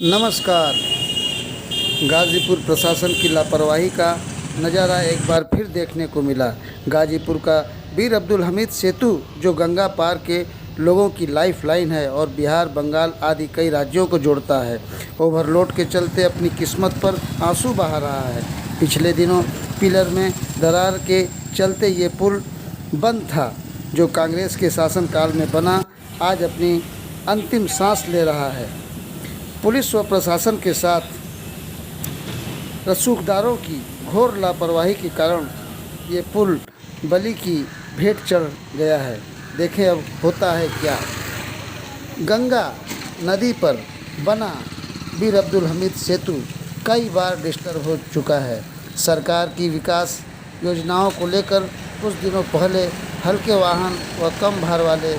नमस्कार। गाज़ीपुर प्रशासन की लापरवाही का नज़ारा एक बार फिर देखने को मिला। गाज़ीपुर का बीर अब्दुल हमीद सेतु जो गंगा पार के लोगों की लाइफ लाइन है और बिहार, बंगाल आदि कई राज्यों को जोड़ता है, ओवरलोड के चलते अपनी किस्मत पर आंसू बहा रहा है। पिछले दिनों पिलर में दरार के चलते ये पुल बंद था, जो कांग्रेस के शासनकाल में बना, आज अपनी अंतिम सांस ले रहा है। पुलिस व प्रशासन के साथ रसूखदारों की घोर लापरवाही के कारण ये पुल बलि की भेंट चढ़ गया है। देखें अब होता है क्या। गंगा नदी पर बना बीर अब्दुल हमीद सेतु कई बार डिस्टर्ब हो चुका है। सरकार की विकास योजनाओं को लेकर कुछ दिनों पहले हल्के वाहन व कम भार वाले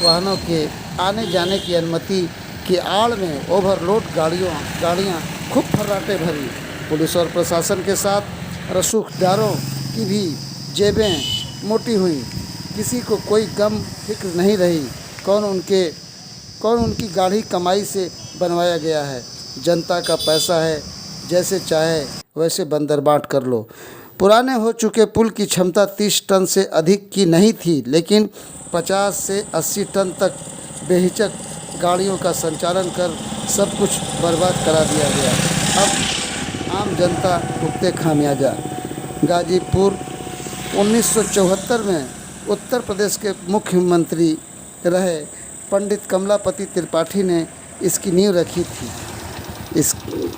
वाहनों के आने जाने की अनुमति की आड़ में ओवरलोड गाड़ियाँ खूब फर्राटे भरी। पुलिस और प्रशासन के साथ रसूखदारों की भी जेबें मोटी हुई। किसी को कोई गम फिक्र नहीं रही कौन उनकी गाढ़ी कमाई से बनवाया गया है। जनता का पैसा है, जैसे चाहे वैसे बंदर बांट कर लो। पुराने हो चुके पुल की क्षमता 30 टन से अधिक की नहीं थी, लेकिन 50 से 80 टन तक बेहिचक गाड़ियों का संचालन कर सब कुछ बर्बाद करा दिया गया। अब आम जनता भुगते खामियाजा। गाज़ीपुर 1974 में उत्तर प्रदेश के मुख्यमंत्री रहे पंडित कमलापति त्रिपाठी ने इसकी नींव रखी थी।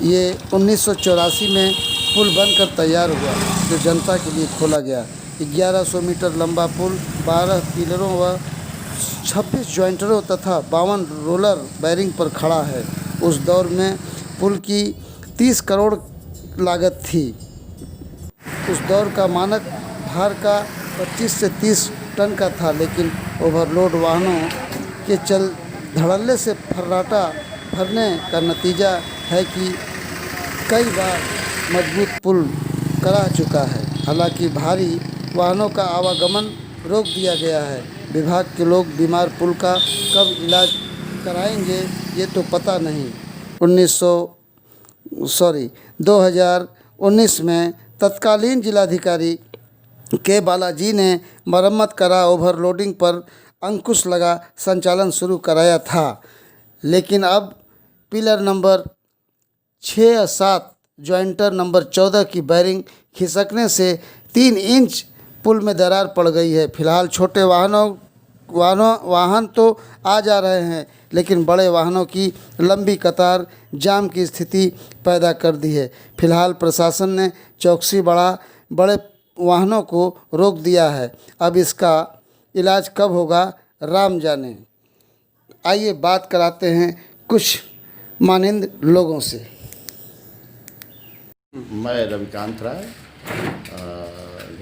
ये 1984 में पुल बनकर तैयार हुआ, जो जनता के लिए खोला गया। 1100 मीटर लंबा पुल 12 पिलरों व 26 जॉइंटरों तथा 52 रोलर बैरिंग पर खड़ा है। उस दौर में पुल की 30 करोड़ लागत थी। उस दौर का मानक भार का 25 से 30 टन का था, लेकिन ओवरलोड वाहनों के चल धड़ल्ले से फर्राटा भरने का नतीजा है कि कई बार मजबूत पुल करा चुका है। हालांकि भारी वाहनों का आवागमन रोक दिया गया है। विभाग के लोग बीमार पुल का कब इलाज कराएंगे ये तो पता नहीं। 2019 में तत्कालीन जिलाधिकारी के बालाजी ने मरम्मत करा ओवरलोडिंग पर अंकुश लगा संचालन शुरू कराया था, लेकिन अब पिलर नंबर 6 या 7 जॉइंटर नंबर 14 की बैरिंग खिसकने से 3 इंच पुल में दरार पड़ गई है। फिलहाल छोटे वाहन तो आ जा रहे हैं, लेकिन बड़े वाहनों की लंबी कतार जाम की स्थिति पैदा कर दी है। फिलहाल प्रशासन ने चौकसी बढ़ा बड़े वाहनों को रोक दिया है। अब इसका इलाज कब होगा राम जाने। आइए बात कराते हैं कुछ मानिंद लोगों से। मैं रविकांत राय,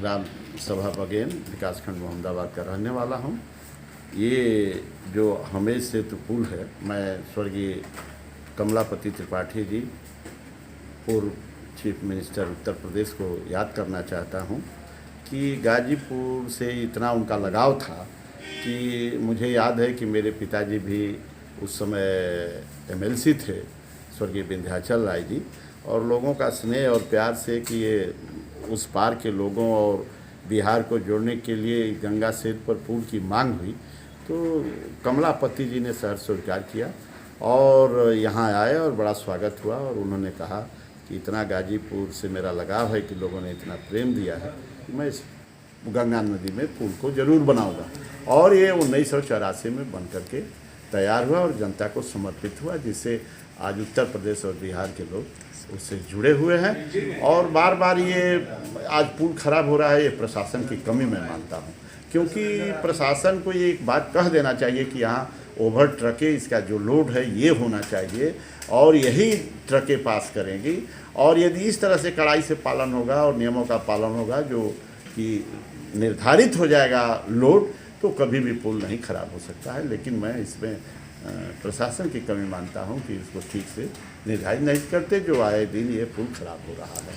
ग्राम सभा बगेन, विकासखंड मोहम्मदाबाद का रहने वाला हूँ। ये जो हमीद सेतु पुल है, मैं स्वर्गीय कमलापति त्रिपाठी जी, पूर्व चीफ मिनिस्टर उत्तर प्रदेश को याद करना चाहता हूँ कि गाज़ीपुर से इतना उनका लगाव था कि मुझे याद है कि मेरे पिताजी भी उस समय एमएलसी थे, स्वर्गीय विंध्याचल राय जी, और लोगों का स्नेह और प्यार से कि ये उस पार के लोगों और बिहार को जोड़ने के लिए गंगा सेतु पर पुल की मांग हुई, तो कमलापति जी ने सहर्ष स्वीकार किया और यहाँ आए और बड़ा स्वागत हुआ। और उन्होंने कहा कि इतना गाज़ीपुर से मेरा लगाव है कि लोगों ने इतना प्रेम दिया है कि मैं इस गंगा नदी में पुल को ज़रूर बनाऊंगा। और ये 1984 में बन करके तैयार हुआ और जनता को समर्पित हुआ, जिससे आज उत्तर प्रदेश और बिहार के लोग उससे जुड़े हुए हैं। और बार बार ये आज पुल खराब हो रहा है, ये प्रशासन की कमी मैं मानता हूँ, क्योंकि प्रशासन को ये एक बात कह देना चाहिए कि यहाँ ओवर ट्रकें, इसका जो लोड है ये होना चाहिए और यही ट्रकें पास करेंगी। और यदि इस तरह से कड़ाई से पालन होगा और नियमों का पालन होगा जो कि निर्धारित हो जाएगा लोड, तो कभी भी पुल नहीं खराब हो सकता है। लेकिन मैं इसमें प्रशासन की कमी मानता हूं कि इसको ठीक से निर्धारित नहीं करते, जो आए दिन ये पुल खराब हो रहा है।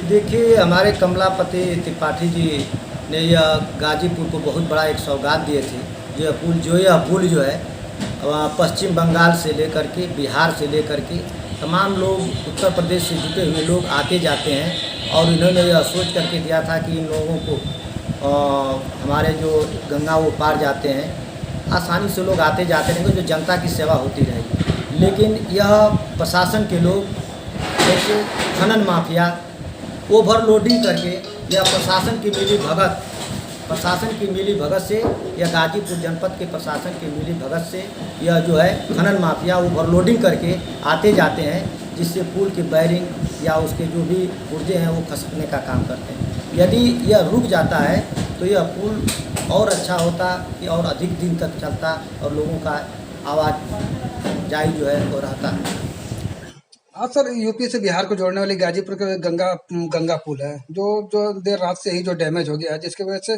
देखिए, हमारे कमलापति त्रिपाठी जी ने यह गाज़ीपुर को बहुत बड़ा एक सौगात दिए थे। यह पुल जो है पश्चिम बंगाल से लेकर के बिहार से लेकर के तमाम लोग उत्तर प्रदेश से जुटे हुए लोग आते जाते हैं। और इन्होंने यह सोच करके दिया था कि इन लोगों को हमारे जो गंगा वो पार जाते हैं आसानी से लोग आते जाते रहेंगे, जो जनता की सेवा होती रहेगी। लेकिन यह प्रशासन के लोग जैसे खनन माफिया ओवरलोडिंग करके या प्रशासन की मिली भगत से या गाजीपुर जनपद के प्रशासन की मिली भगत से यह जो है खनन माफिया ओवरलोडिंग करके आते जाते हैं, जिससे पुल की बैरिंग या उसके जो भी पुर्जे हैं वो खसकने का काम करते हैं। यदि यह रुक जाता है तो यह पुल और अच्छा होता कि और अधिक दिन तक चलता और लोगों का आवाजाही जो है वो रहता है। हाँ सर, यूपी से बिहार को जोड़ने वाली गाजीपुर के गंगा पुल है जो देर रात से ही जो डैमेज हो गया है, जिसकी वजह से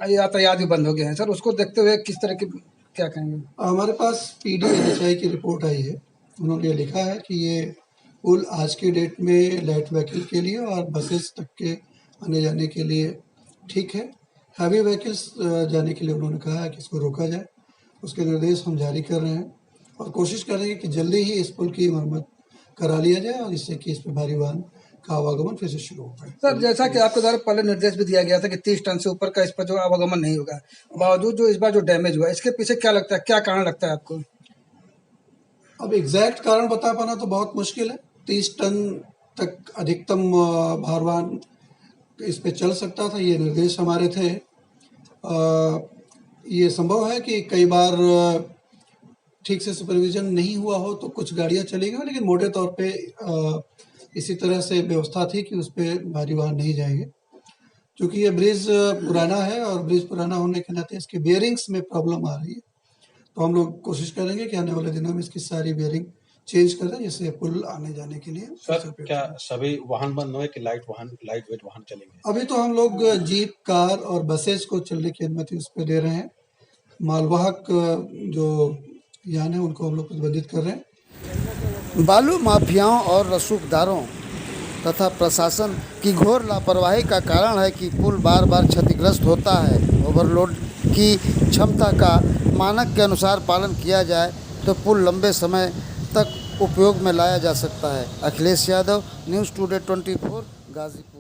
यातायात भी बंद हो गया है। सर, उसको देखते हुए किस तरह की क्या कहेंगे? हमारे पास PDNHI की रिपोर्ट आई है। उन्होंने ये लिखा है कि ये पुल आज की डेट में लाइट व्हीकल के लिए और बसेस तक के आने जाने के लिए ठीक है। हैवी व्हीकल्स जाने के लिए उन्होंने कहा है कि इसको रोका जाए। उसके निर्देश हम जारी कर रहे हैं और कोशिश करेंगे कि जल्दी ही इस पुल की मरम्मत करा लिया जाए और इससे कि इस पर भारी वाहन का आवागमन फिर से शुरू हो पाए। सर, जैसा कि आपके द्वारा पहले निर्देश भी दिया गया था कि 30 टन से ऊपर का इस पर जो आवागमन नहीं होगा, बावजूद जो इस बार जो डैमेज हुआ, इसके पीछे क्या लगता है, क्या कारण लगता है आपको? अब एग्जैक्ट कारण बता पाना तो बहुत मुश्किल है। 30 टन तक अधिकतम भारवाहन इस पे चल सकता था, ये निर्देश हमारे थे। ये संभव है कि कई बार ठीक से सुपरविजन नहीं हुआ हो तो कुछ गाड़ियां चली गई, लेकिन मोटे तौर पे इसी तरह से व्यवस्था थी कि उस पर भारी वाहन नहीं जाएंगे। क्योंकि ये ब्रिज पुराना है और ब्रिज पुराना होने के नाते इसके बेयरिंग्स में प्रॉब्लम आ रही है, तो हम लोग कोशिश करेंगे कि आने वाले दिनों में इसकी सारी बेयरिंग चेंज कर दें, जिससे पुल आने जाने के लिए। सर, क्या सभी वाहन बंद हुए कि लाइट वेट वाहन चलेंगे? अभी तो हम लोग जीप, कार और बसेस को चलने की अनुमति उस पर दे रहे हैं। मालवाहक जो यान है उनको हम लोग प्रतिबंधित कर रहे हैं। बालू माफियाओं और रसूखदारों तथा प्रशासन की घोर लापरवाही का कारण है कि पुल बार बार क्षतिग्रस्त होता है। ओवरलोड की क्षमता का मानक के अनुसार पालन किया जाए तो पुल लंबे समय तक उपयोग में लाया जा सकता है। Akhilesh Yadav, news today 24, Ghazipur.